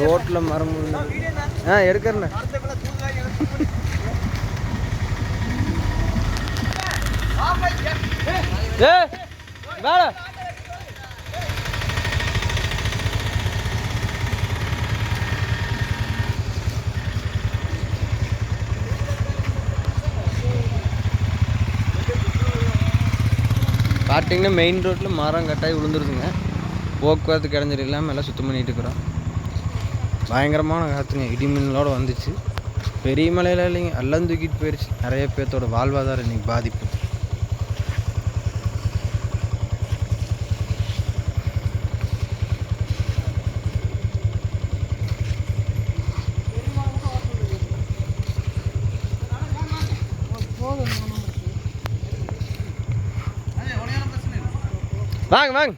ரோட்டில் மரம் எடுக்கிறேன். வேலை பார்த்தீங்கன்னா மெயின் ரோட்டில் மரம் கட்டாயி விழுந்துருதுங்க. போக்குவரத்து கிடஞ்சிரு இல்லாமல் எல்லாம் சுத்தம் பண்ணிகிட்டு இருக்கிறோம். பயங்கரமான காற்றுங்க, இடிமின்னலோடு வந்துச்சு. பெரிய மலையில் இல்லைங்க, எல்லாம் தூக்கிட்டு போயிடுச்சு. நிறைய பேர்த்தோட வாழ்வாதாரம் இன்றைக்கி பாதிப்பு. வாங்க வாங்க.